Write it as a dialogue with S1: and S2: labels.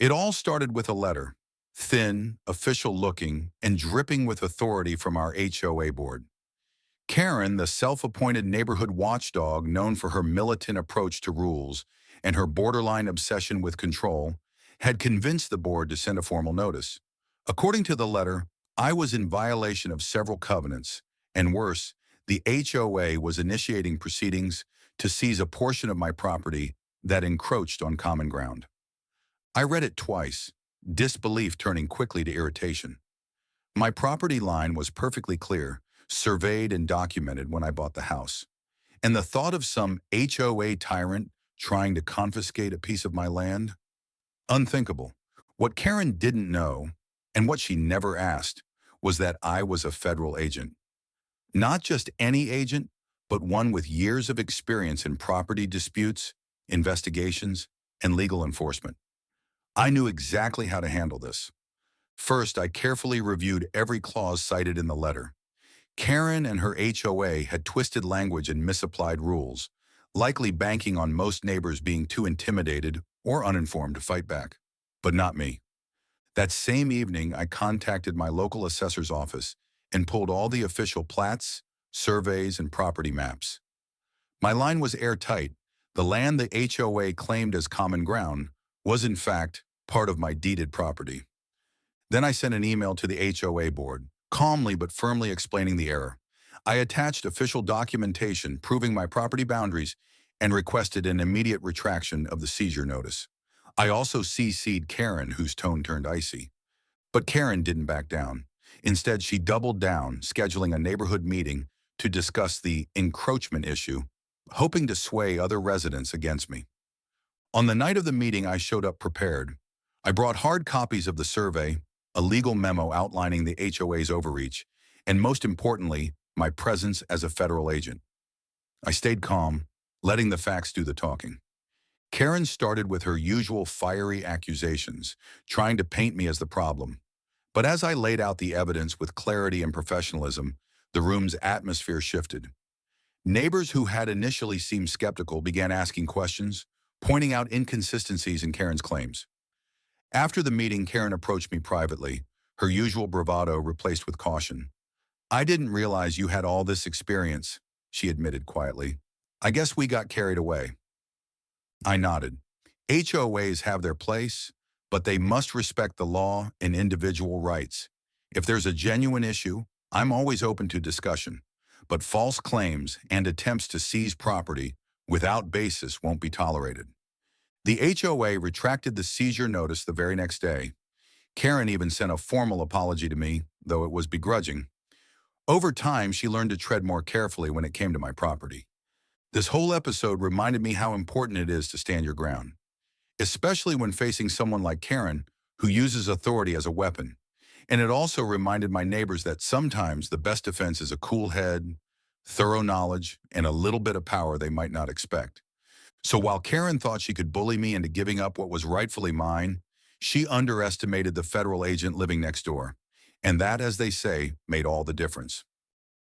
S1: It all started with a letter, thin, official-looking, and dripping with authority from our HOA board. Karen, the self-appointed neighborhood watchdog known for her militant approach to rules and her borderline obsession with control, had convinced the board to send a formal notice. According to the letter, I was in violation of several covenants, and worse, the HOA was initiating proceedings to seize a portion of my property that encroached on common ground. I read it twice, disbelief turning quickly to irritation. My property line was perfectly clear, surveyed and documented when I bought the house. And the thought of some HOA tyrant trying to confiscate a piece of my land? Unthinkable. What Karen didn't know, and what she never asked, was that I was a federal agent. Not just any agent, but one with years of experience in property disputes, investigations, and legal enforcement. I knew exactly how to handle this. First, I carefully reviewed every clause cited in the letter. Karen and her HOA had twisted language and misapplied rules, likely banking on most neighbors being too intimidated or uninformed to fight back. But not me. That same evening, I contacted my local assessor's office and pulled all the official plats, surveys, and property maps. My line was airtight. The land the HOA claimed as common ground was in fact part of my deeded property. Then I sent an email to the HOA board, calmly but firmly explaining the error. I attached official documentation proving my property boundaries and requested an immediate retraction of the seizure notice. I also CC'd Karen, whose tone turned icy. But Karen didn't back down. Instead, she doubled down, scheduling a neighborhood meeting to discuss the encroachment issue, hoping to sway other residents against me. On the night of the meeting, I showed up prepared. I brought hard copies of the survey, a legal memo outlining the HOA's overreach, and most importantly, my presence as a federal agent. I stayed calm, letting the facts do the talking. Karen started with her usual fiery accusations, trying to paint me as the problem. But as I laid out the evidence with clarity and professionalism, the room's atmosphere shifted. Neighbors who had initially seemed skeptical began asking questions, pointing out inconsistencies in Karen's claims. After the meeting, Karen approached me privately, her usual bravado replaced with caution. "I didn't realize you had all this experience," she admitted quietly. "I guess we got carried away." I nodded. HOAs have their place, but they must respect the law and individual rights. If there's a genuine issue, I'm always open to discussion. But false claims and attempts to seize property without basis won't be tolerated. The HOA retracted the seizure notice the very next day. Karen even sent a formal apology to me, though it was begrudging. Over time, she learned to tread more carefully when it came to my property. This whole episode reminded me how important it is to stand your ground, especially when facing someone like Karen, who uses authority as a weapon. And it also reminded my neighbors that sometimes the best defense is a cool head, thorough knowledge, and a little bit of power they might not expect. So while Karen thought she could bully me into giving up what was rightfully mine, she underestimated the federal agent living next door. And that, as they say, made all the difference.